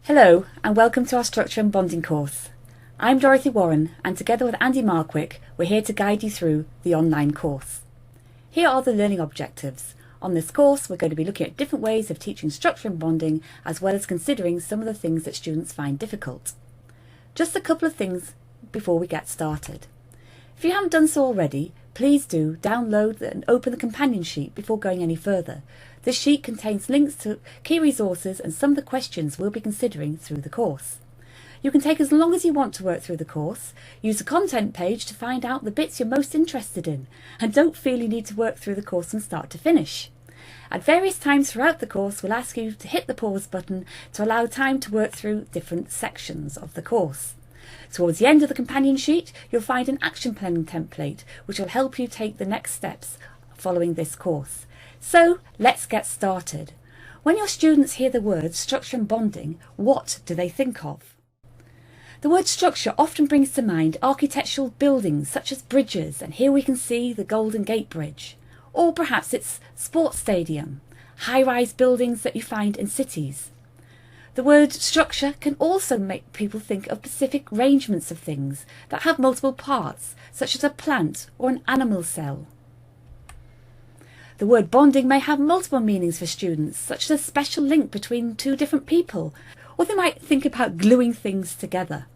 Hello and welcome to our Structure and Bonding course. I'm Dorothy Warren and together with Andy Markwick we're here to guide you through the online course. Here are the learning objectives. On this course we're going to be looking at different ways of teaching structure and bonding as well as considering some of the things that students find difficult. Just a couple of things before we get started. If you haven't done so already, please do download and open the companion sheet before going any further. This sheet contains links to key resources and some of the questions we'll be considering through the course. You can take as long as you want to work through the course, use the content page to find out the bits you're most interested in, and don't feel you need to work through the course from start to finish. At various times throughout the course we'll ask you to hit the pause button to allow time to work through different sections of the course. Towards the end of the companion sheet you'll find an action planning template which will help you take the next steps following this course. So let's get started. When your students hear the words structure and bonding, what do they think of? The word structure often brings to mind architectural buildings such as bridges, and here we can see the Golden Gate Bridge. Or perhaps it's sports stadium, high-rise buildings that you find in cities. The word structure can also make people think of specific arrangements of things that have multiple parts, such as a plant or an animal cell. The word bonding may have multiple meanings for students, such as a special link between two different people, or they might think about gluing things together.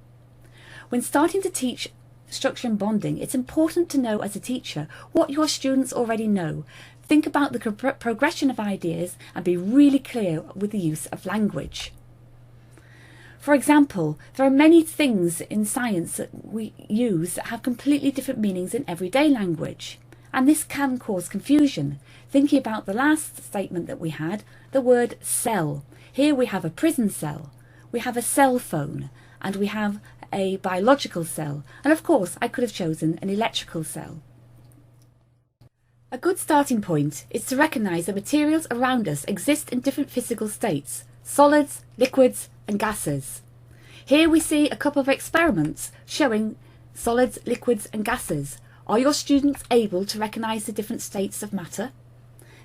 When starting to teach structure and bonding, it's important to know as a teacher what your students already know. Think about the progression of ideas and be really clear with the use of language. For example, there are many things in science that we use that have completely different meanings in everyday language. And this can cause confusion. Thinking about the last statement that we had, the word cell. Here we have a prison cell, we have a cell phone, and we have a biological cell. And of course, I could have chosen an electrical cell. A good starting point is to recognise that materials around us exist in different physical states: solids, liquids, and gases. Here we see a couple of experiments showing solids, liquids, and gases. Are your students able to recognise the different states of matter?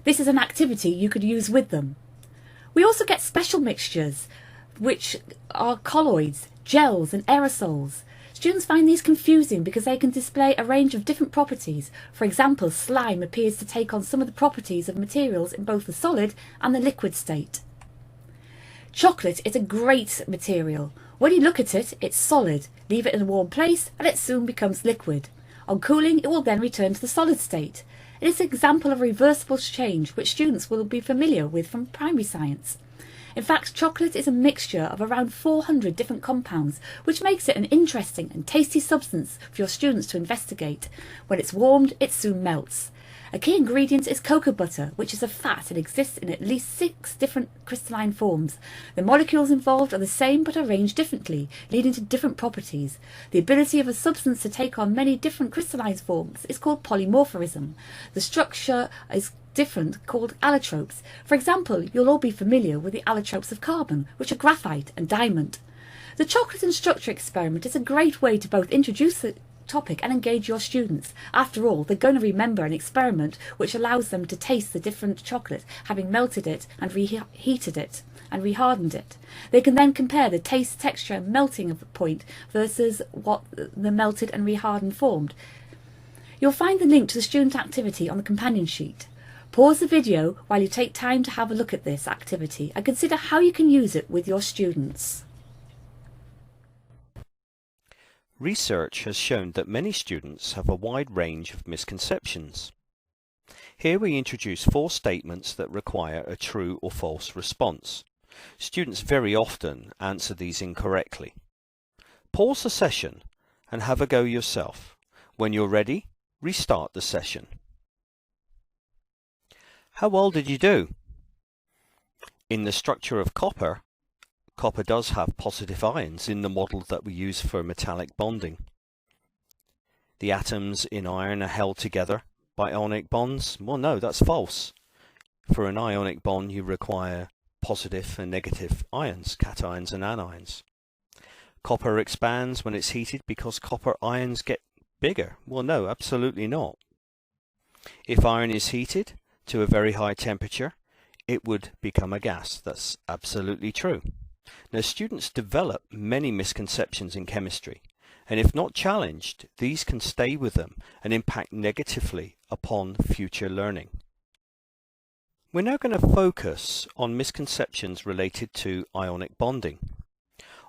This is an activity you could use with them. We also get special mixtures, which are colloids, gels and aerosols. Students find these confusing because they can display a range of different properties. For example, slime appears to take on some of the properties of materials in both the solid and the liquid state. Chocolate is a great material. When you look at it, it's solid. Leave it in a warm place and it soon becomes liquid. On cooling, it will then return to the solid state. It is an example of reversible change which students will be familiar with from primary science. In fact, chocolate is a mixture of around 400 different compounds, which makes it an interesting and tasty substance for your students to investigate. When it's warmed, it soon melts. A key ingredient is cocoa butter, which is a fat that exists in at least 6 different crystalline forms. The molecules involved are the same but arranged differently, leading to different properties. The ability of a substance to take on many different crystalline forms is called polymorphism. The structure is different, called allotropes. For example, you'll all be familiar with the allotropes of carbon, which are graphite and diamond. The chocolate and structure experiment is a great way to both introduce the topic and engage your students. After all, they're going to remember an experiment which allows them to taste the different chocolate, having melted it and reheated it and rehardened it. They can then compare the taste, texture and melting of the point versus what the melted and rehardened formed. You'll find the link to the student activity on the companion sheet. Pause the video while you take time to have a look at this activity and consider how you can use it with your students. Research has shown that many students have a wide range of misconceptions. Here we introduce 4 statements that require a true or false response. Students very often answer these incorrectly. Pause the session and have a go yourself. When you're ready, restart the session. How well did you do? In the structure of copper, copper does have positive ions in the model that we use for metallic bonding. The atoms in iron are held together by ionic bonds. Well, no, that's false. For an ionic bond you require positive and negative ions, cations and anions. Copper expands when it's heated because copper ions get bigger. Well, no, absolutely not. If iron is heated to a very high temperature, it would become a gas. That's absolutely true. Now, students develop many misconceptions in chemistry, and if not challenged, these can stay with them and impact negatively upon future learning. We're now going to focus on misconceptions related to ionic bonding.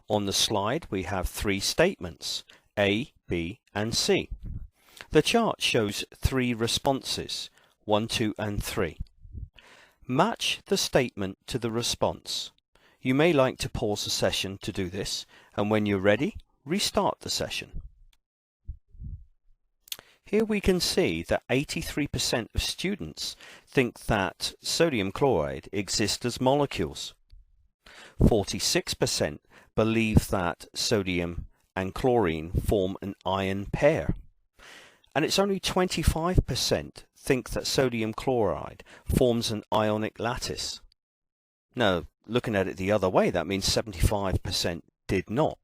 On the slide we have three statements, A, B and C. The chart shows three responses, 1, 2 and 3. Match the statement to the response. You may like to pause the session to do this, and when you're ready, restart the session. Here we can see that 83% of students think that sodium chloride exists as molecules. 46% believe that sodium and chlorine form an ion pair. And it's only 25% think that sodium chloride forms an ionic lattice. Now, looking at it the other way, that means 75% did not.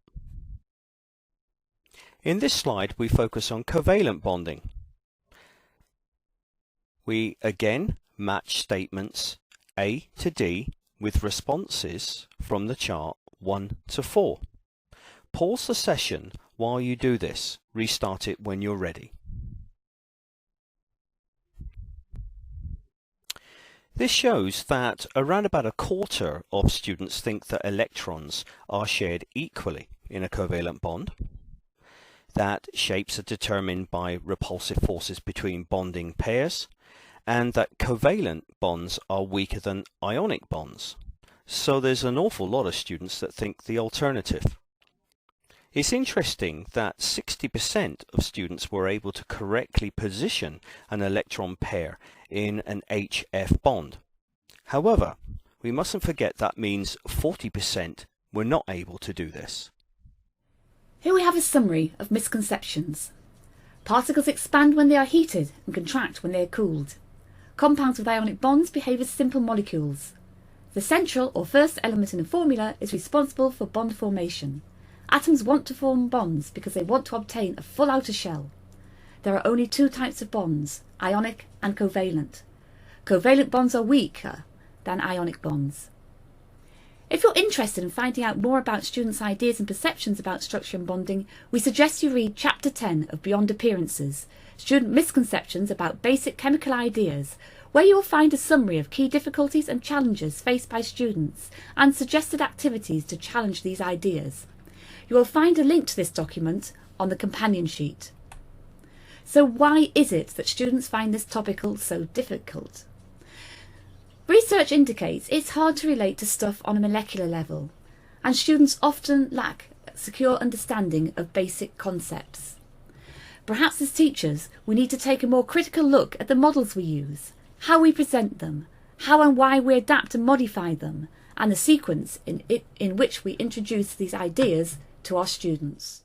In this slide, we focus on covalent bonding. We again match statements A to D with responses from the chart 1 to 4. Pause the session while you do this. Restart it when you're ready. This shows that around about a quarter of students think that electrons are shared equally in a covalent bond, that shapes are determined by repulsive forces between bonding pairs, and that covalent bonds are weaker than ionic bonds. So there's an awful lot of students that think the alternative. It's interesting that 60% of students were able to correctly position an electron pair in an HF bond. However, we mustn't forget that means 40% were not able to do this. Here we have a summary of misconceptions. Particles expand when they are heated and contract when they are cooled. Compounds with ionic bonds behave as simple molecules. The central or first element in a formula is responsible for bond formation. Atoms want to form bonds because they want to obtain a full outer shell. There are only two types of bonds, ionic and covalent. Covalent bonds are weaker than ionic bonds. If you're interested in finding out more about students' ideas and perceptions about structure and bonding, we suggest you read Chapter 10 of Beyond Appearances, Student Misconceptions about Basic Chemical Ideas, where you will find a summary of key difficulties and challenges faced by students and suggested activities to challenge these ideas. You will find a link to this document on the companion sheet. So why is it that students find this topic so difficult? Research indicates it's hard to relate to stuff on a molecular level, and students often lack a secure understanding of basic concepts. Perhaps as teachers, we need to take a more critical look at the models we use, how we present them, how and why we adapt and modify them, and the sequence in which we introduce these ideas to our students.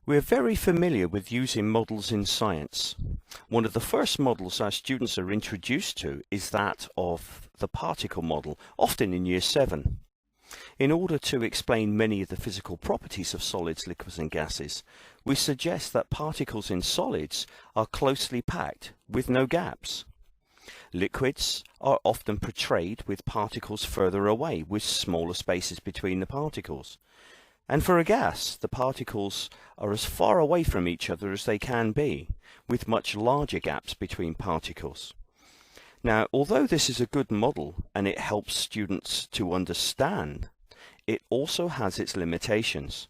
We're very familiar with using models in science. One of the first models our students are introduced to is that of the particle model, often in Year 7. In order to explain many of the physical properties of solids, liquids and gases, we suggest that particles in solids are closely packed with no gaps. Liquids are often portrayed with particles further away, with smaller spaces between the particles. And for a gas, the particles are as far away from each other as they can be, with much larger gaps between particles. Now, although this is a good model and it helps students to understand, it also has its limitations.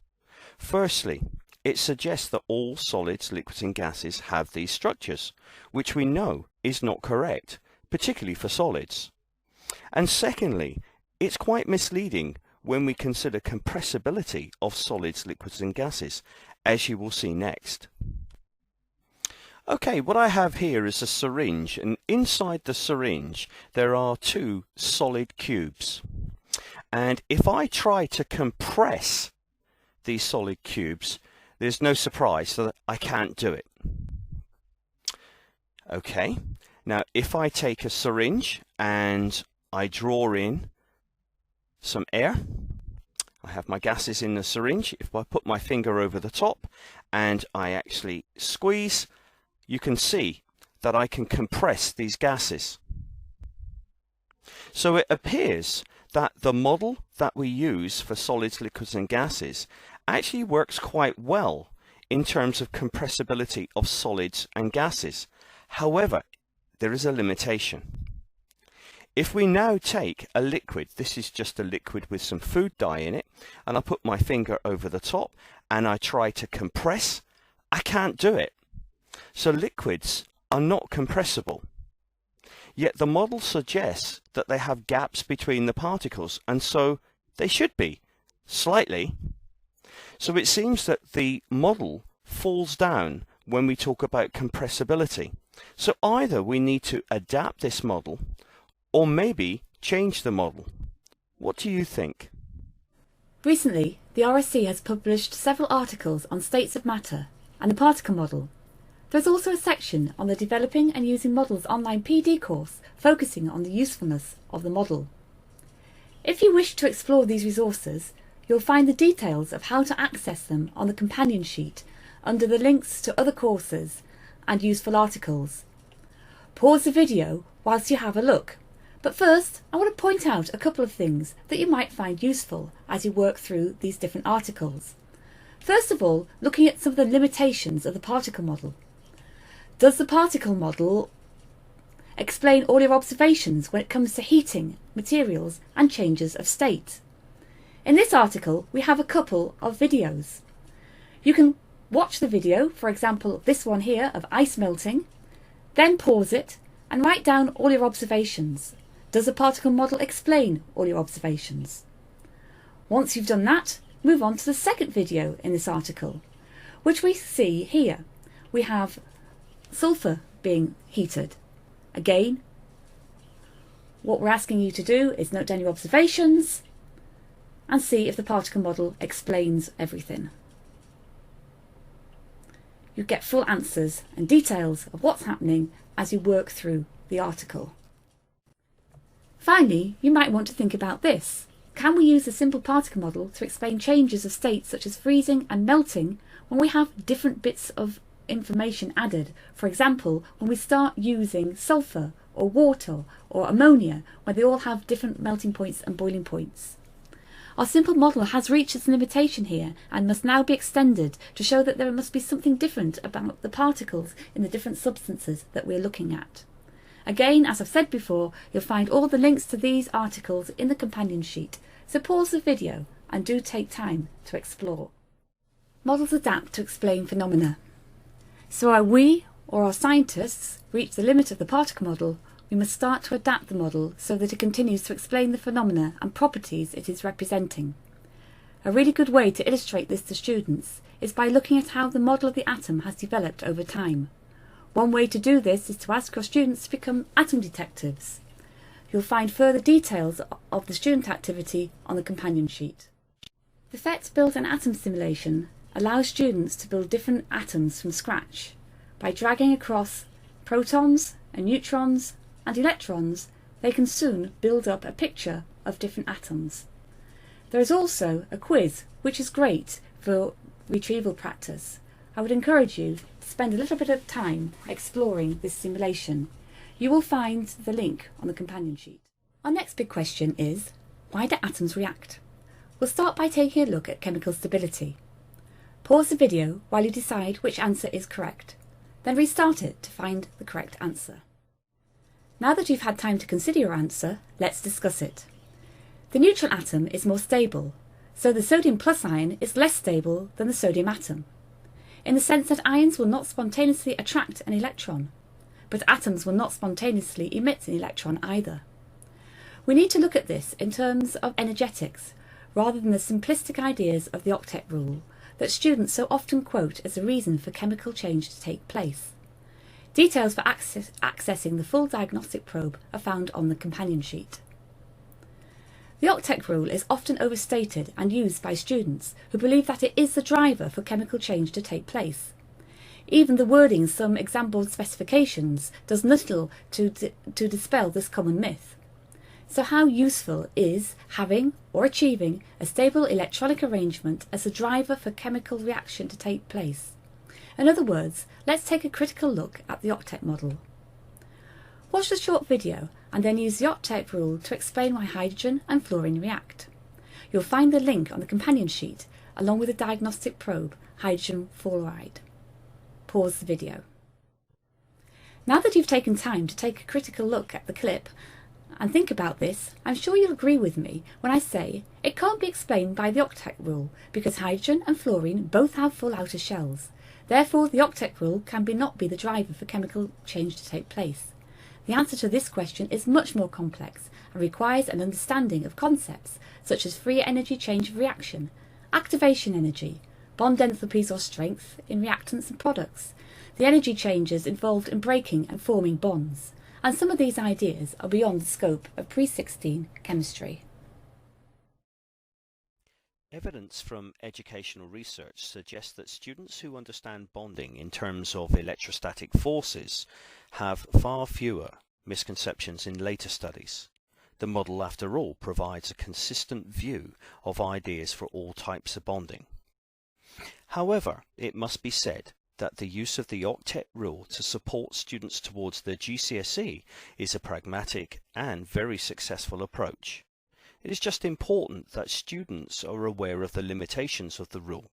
Firstly, it suggests that all solids, liquids and gases have these structures, which we know is not correct, particularly for solids. And secondly, it's quite misleading when we consider compressibility of solids, liquids and gases, as you will see next. Okay, what I have here is a syringe, and inside the syringe there are two solid cubes. And if I try to compress these solid cubes, there's no surprise that I can't do it. Okay, now if I take a syringe and I draw in some air, I have my gases in the syringe. If I put my finger over the top and I actually squeeze, you can see that I can compress these gases. So it appears that the model that we use for solids, liquids and gases actually works quite well in terms of compressibility of solids and gases. However, there is a limitation. If we now take a liquid, this is just a liquid with some food dye in it, and I put my finger over the top and I try to compress, I can't do it. So liquids are not compressible. Yet the model suggests that they have gaps between the particles, and so they should be, slightly. So it seems that the model falls down when we talk about compressibility. So either we need to adapt this model, or maybe change the model. What do you think? Recently, the RSC has published several articles on states of matter and the particle model. There's also a section on the Developing and Using Models online PD course focusing on the usefulness of the model. If you wish to explore these resources, you'll find the details of how to access them on the companion sheet under the links to other courses and useful articles. Pause the video whilst you have a look. But first, I want to point out a couple of things that you might find useful as you work through these different articles. First of all, looking at some of the limitations of the particle model. Does the particle model explain all your observations when it comes to heating, materials and changes of state? In this article, we have a couple of videos. You can watch the video, for example this one here of ice melting, then pause it and write down all your observations. Does the particle model explain all your observations? Once you've done that, move on to the second video in this article, which we see here. We have sulfur being heated. Again, what we're asking you to do is note down your observations and see if the particle model explains everything. You get full answers and details of what's happening as you work through the article. Finally, you might want to think about this. Can we use the simple particle model to explain changes of states such as freezing and melting when we have different bits of information added? For example, when we start using sulfur or water or ammonia, where they all have different melting points and boiling points. Our simple model has reached its limitation here and must now be extended to show that there must be something different about the particles in the different substances that we're looking at. Again, as I've said before, you'll find all the links to these articles in the companion sheet, so pause the video and do take time to explore. Models adapt to explain phenomena. So are we, or our scientists, reach the limit of the particle model, we must start to adapt the model so that it continues to explain the phenomena and properties it is representing. A really good way to illustrate this to students is by looking at how the model of the atom has developed over time. One way to do this is to ask your students to become atom detectives. You'll find further details of the student activity on the companion sheet. The PhET Build an Atom simulation allows students to build different atoms from scratch. By dragging across protons and neutrons and electrons, they can soon build up a picture of different atoms. There is also a quiz, which is great for retrieval practice. I would encourage you to spend a little bit of time exploring this simulation. You will find the link on the companion sheet. Our next big question is, why do atoms react? We'll start by taking a look at chemical stability. Pause the video while you decide which answer is correct, then restart it to find the correct answer. Now that you've had time to consider your answer, let's discuss it. The neutral atom is more stable, so the sodium plus ion is less stable than the sodium atom, in the sense that ions will not spontaneously attract an electron, but atoms will not spontaneously emit an electron either. We need to look at this in terms of energetics, rather than the simplistic ideas of the octet rule that students so often quote as a reason for chemical change to take place. Details for accessing the full diagnostic probe are found on the companion sheet. The octet rule is often overstated and used by students who believe that it is the driver for chemical change to take place. Even the wording in some example specifications does little to dispel this common myth. So how useful is having or achieving a stable electronic arrangement as a driver for chemical reaction to take place? In other words, let's take a critical look at the octet model. Watch the short video and then use the octet rule to explain why hydrogen and fluorine react. You'll find the link on the companion sheet along with the diagnostic probe, hydrogen fluoride. Pause the video. Now that you've taken time to take a critical look at the clip and think about this, I'm sure you'll agree with me when I say it can't be explained by the octet rule because hydrogen and fluorine both have full outer shells. Therefore, the octet rule can not be the driver for chemical change to take place. The answer to this question is much more complex and requires an understanding of concepts such as free energy change of reaction, activation energy, bond enthalpies or strength in reactants and products, the energy changes involved in breaking and forming bonds, and some of these ideas are beyond the scope of pre-16 chemistry. Evidence from educational research suggests that students who understand bonding in terms of electrostatic forces have far fewer misconceptions in later studies. The model, after all, provides a consistent view of ideas for all types of bonding. However, it must be said that the use of the octet rule to support students towards their GCSE is a pragmatic and very successful approach. It is just important that students are aware of the limitations of the rule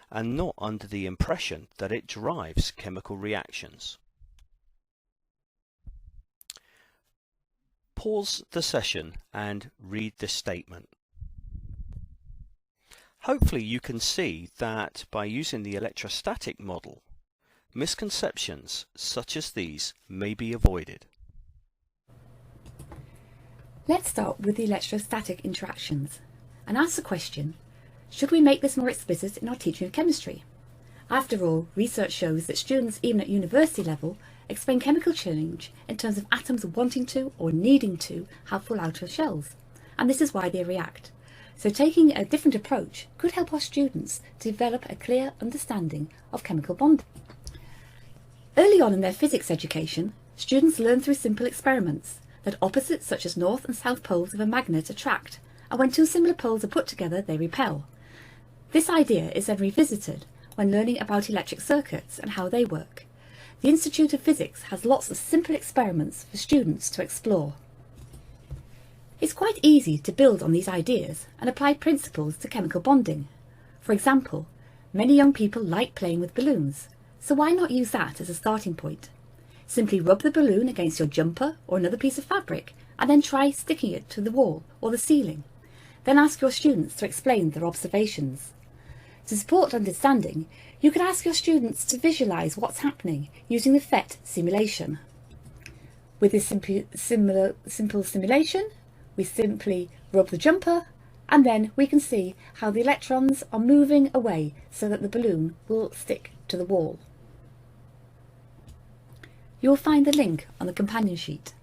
and not under the impression that it drives chemical reactions. Pause the session and read this statement. Hopefully you can see that by using the electrostatic model, misconceptions such as these may be avoided. Let's start with the electrostatic interactions and ask the question, should we make this more explicit in our teaching of chemistry? After all, research shows that students, even at university level, explain chemical change in terms of atoms wanting to or needing to have full outer shells, and this is why they react. So taking a different approach could help our students to develop a clear understanding of chemical bonding. Early on in their physics education, students learn through simple experiments that opposites such as north and south poles of a magnet attract, and when two similar poles are put together they repel. This idea is then revisited when learning about electric circuits and how they work. The Institute of Physics has lots of simple experiments for students to explore. It's quite easy to build on these ideas and apply principles to chemical bonding. For example, many young people like playing with balloons, so why not use that as a starting point? Simply rub the balloon against your jumper or another piece of fabric and then try sticking it to the wall or the ceiling. Then ask your students to explain their observations. To support understanding, you could ask your students to visualise what's happening using the PhET simulation. With this simple simulation, we simply rub the jumper and then we can see how the electrons are moving away so that the balloon will stick to the wall. You will find the link on the companion sheet.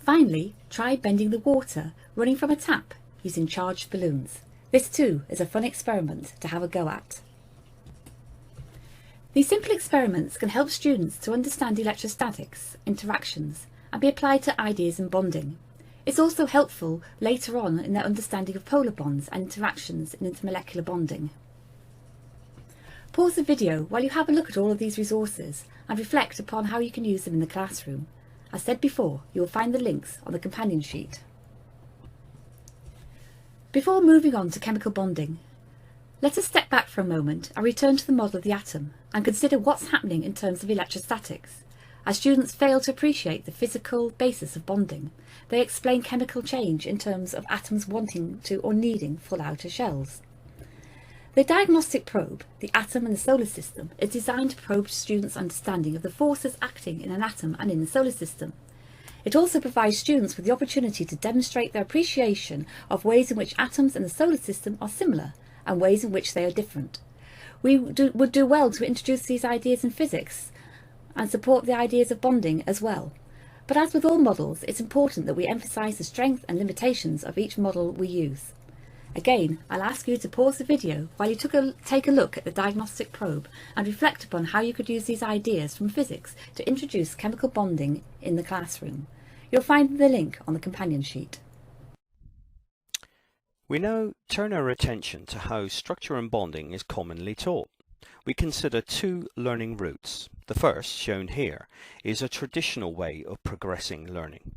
Finally, try bending the water running from a tap using charged balloons. This too is a fun experiment to have a go at. These simple experiments can help students to understand electrostatics, interactions, and be applied to ideas in bonding. It's also helpful later on in their understanding of polar bonds and interactions in intermolecular bonding. Pause the video while you have a look at all of these resources and reflect upon how you can use them in the classroom. As said before, you will find the links on the companion sheet. Before moving on to chemical bonding, let us step back for a moment and return to the model of the atom and consider what's happening in terms of electrostatics. As students fail to appreciate the physical basis of bonding, they explain chemical change in terms of atoms wanting to or needing full outer shells. The diagnostic probe, the atom and the solar system, is designed to probe students' understanding of the forces acting in an atom and in the solar system. It also provides students with the opportunity to demonstrate their appreciation of ways in which atoms and the solar system are similar and ways in which they are different. We would do well to introduce these ideas in physics and support the ideas of bonding as well. But as with all models, it's important that we emphasise the strengths and limitations of each model we use. Again, I'll ask you to pause the video while you take a look at the diagnostic probe and reflect upon how you could use these ideas from physics to introduce chemical bonding in the classroom. You'll find the link on the companion sheet. We now turn our attention to how structure and bonding is commonly taught. We consider two learning routes. The first, shown here, is a traditional way of progressing learning.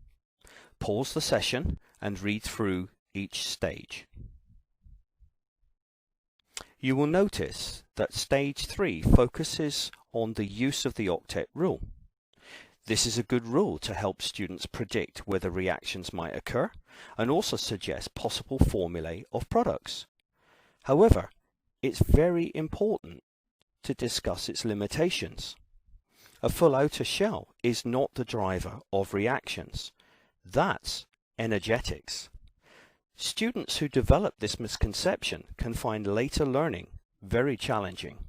Pause the session and read through each stage. You will notice that stage 3 focuses on the use of the octet rule. This is a good rule to help students predict whether reactions might occur and also suggest possible formulae of products. However, it's very important to discuss its limitations. A full outer shell is not the driver of reactions. That's energetics. Students who develop this misconception can find later learning very challenging.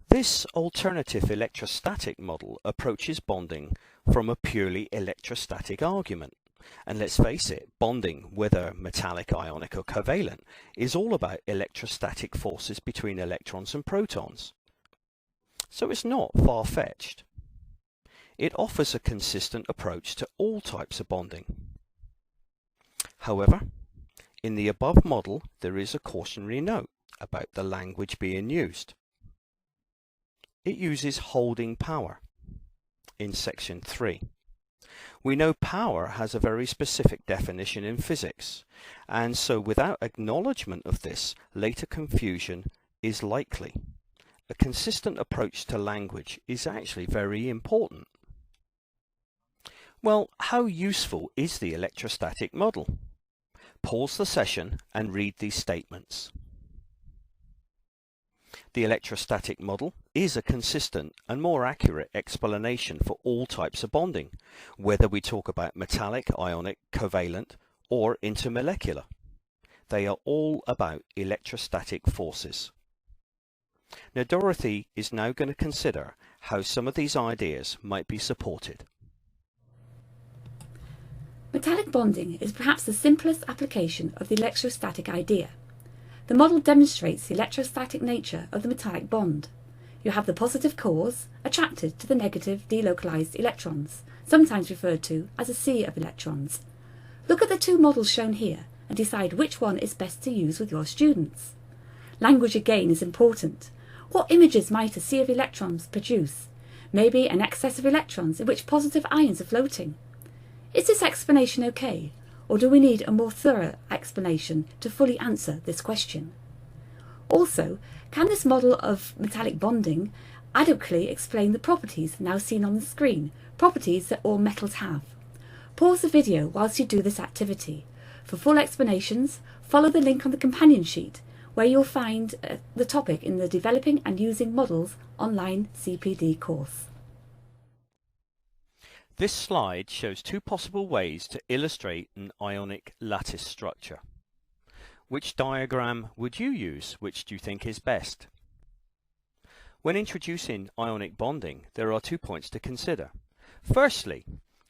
This alternative electrostatic model approaches bonding from a purely electrostatic argument. And let's face it, bonding, whether metallic, ionic or covalent, is all about electrostatic forces between electrons and protons. So it's not far-fetched. It offers a consistent approach to all types of bonding. However, in the above model, there is a cautionary note about the language being used. It uses holding power in section 3. We know power has a very specific definition in physics, and so without acknowledgement of this, later confusion is likely. A consistent approach to language is actually very important. Well, how useful is the electrostatic model? Pause the session and read these statements. The electrostatic model is a consistent and more accurate explanation for all types of bonding, whether we talk about metallic, ionic, covalent, or intermolecular. They are all about electrostatic forces. Now, Dorothy is now going to consider how some of these ideas might be supported. Metallic bonding is perhaps the simplest application of the electrostatic idea. The model demonstrates the electrostatic nature of the metallic bond. You have the positive cores attracted to the negative delocalized electrons, sometimes referred to as a sea of electrons. Look at the two models shown here and decide which one is best to use with your students. Language again is important. What images might a sea of electrons produce? Maybe an excess of electrons in which positive ions are floating. Is this explanation okay, or do we need a more thorough explanation to fully answer this question? Also, can this model of metallic bonding adequately explain the properties now seen on the screen, properties that all metals have? Pause the video whilst you do this activity. For full explanations, follow the link on the companion sheet, where you'll find the topic in the Developing and Using Models online CPD course. This slide shows two possible ways to illustrate an ionic lattice structure. Which diagram would you use? Which do you think is best? When introducing ionic bonding, there are 2 points to consider. Firstly,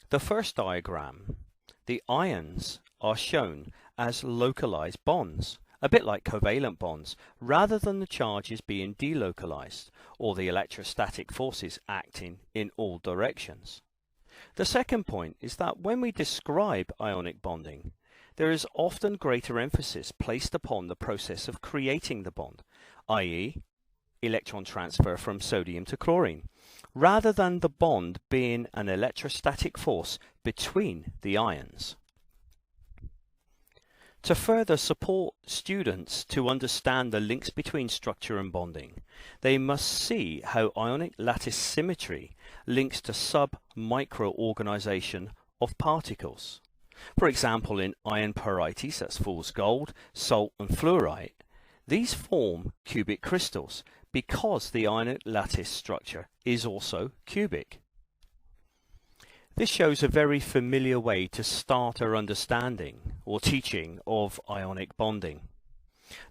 the first diagram, the ions are shown as localized bonds, a bit like covalent bonds, rather than the charges being delocalized or the electrostatic forces acting in all directions. The second point is that when we describe ionic bonding, there is often greater emphasis placed upon the process of creating the bond, i.e. electron transfer from sodium to chlorine, rather than the bond being an electrostatic force between the ions. To further support students to understand the links between structure and bonding, they must see how ionic lattice symmetry links to sub-microorganization of particles. For example, in iron pyrites, that's fool's gold, salt and fluorite, these form cubic crystals because the ionic lattice structure is also cubic. This shows a very familiar way to start our understanding or teaching of ionic bonding.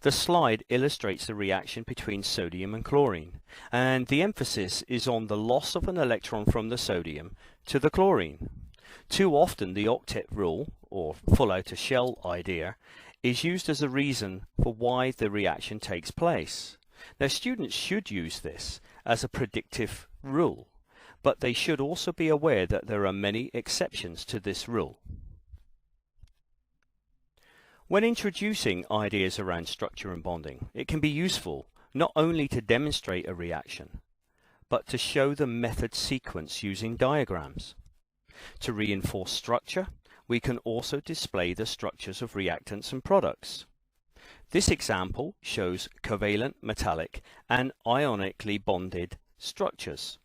The slide illustrates the reaction between sodium and chlorine, and the emphasis is on the loss of an electron from the sodium to the chlorine. Too often the octet rule, or full outer shell idea, is used as a reason for why the reaction takes place. Now, students should use this as a predictive rule, but they should also be aware that there are many exceptions to this rule. When introducing ideas around structure and bonding, it can be useful not only to demonstrate a reaction, but to show the method sequence using diagrams. To reinforce structure, we can also display the structures of reactants and products. This example shows covalent metallic and ionically bonded structures.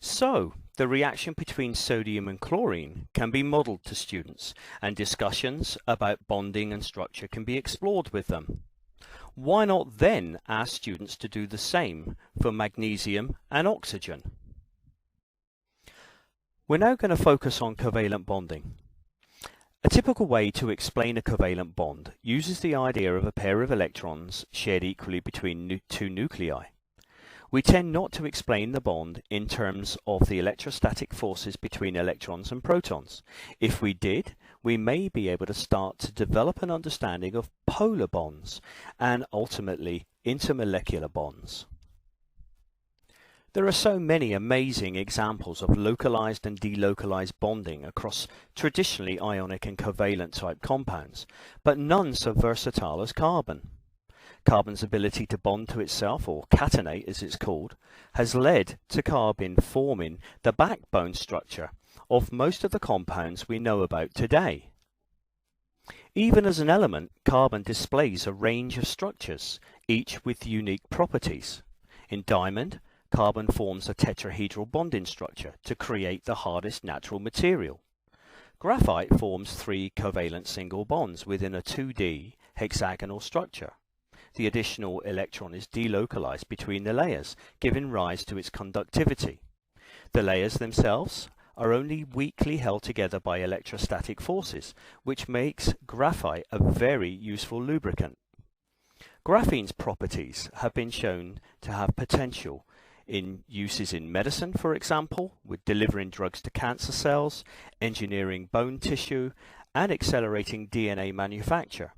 So, the reaction between sodium and chlorine can be modelled to students, and discussions about bonding and structure can be explored with them. Why not then ask students to do the same for magnesium and oxygen? We're now going to focus on covalent bonding. A typical way to explain a covalent bond uses the idea of a pair of electrons shared equally between two nuclei. We tend not to explain the bond in terms of the electrostatic forces between electrons and protons. If we did, we may be able to start to develop an understanding of polar bonds and ultimately intermolecular bonds. There are so many amazing examples of localized and delocalized bonding across traditionally ionic and covalent type compounds, but none so versatile as carbon. Carbon's ability to bond to itself, or catenate as it's called, has led to carbon forming the backbone structure of most of the compounds we know about today. Even as an element, carbon displays a range of structures, each with unique properties. In diamond, carbon forms a tetrahedral bonding structure to create the hardest natural material. Graphite forms 3 covalent single bonds within a 2D hexagonal structure. The additional electron is delocalized between the layers, giving rise to its conductivity. The layers themselves are only weakly held together by electrostatic forces, which makes graphite a very useful lubricant. Graphene's properties have been shown to have potential in uses in medicine, for example, with delivering drugs to cancer cells, engineering bone tissue, and accelerating DNA manufacture.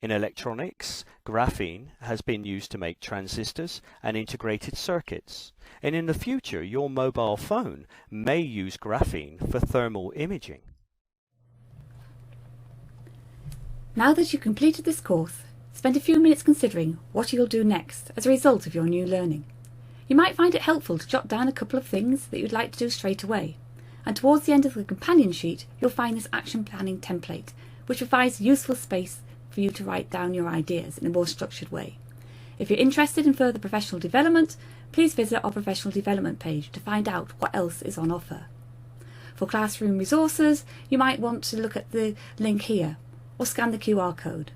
In electronics, graphene has been used to make transistors and integrated circuits. And in the future, your mobile phone may use graphene for thermal imaging. Now that you've completed this course, spend a few minutes considering what you'll do next as a result of your new learning. You might find it helpful to jot down a couple of things that you'd like to do straight away. And towards the end of the companion sheet, you'll find this action planning template, which provides useful space for you to write down your ideas in a more structured way. If you're interested in further professional development, please visit our professional development page to find out what else is on offer. For classroom resources, you might want to look at the link here or scan the QR code.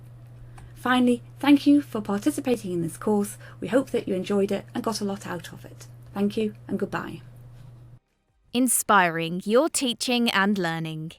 Finally, thank you for participating in this course. We hope that you enjoyed it and got a lot out of it. Thank you and goodbye. Inspiring your teaching and learning.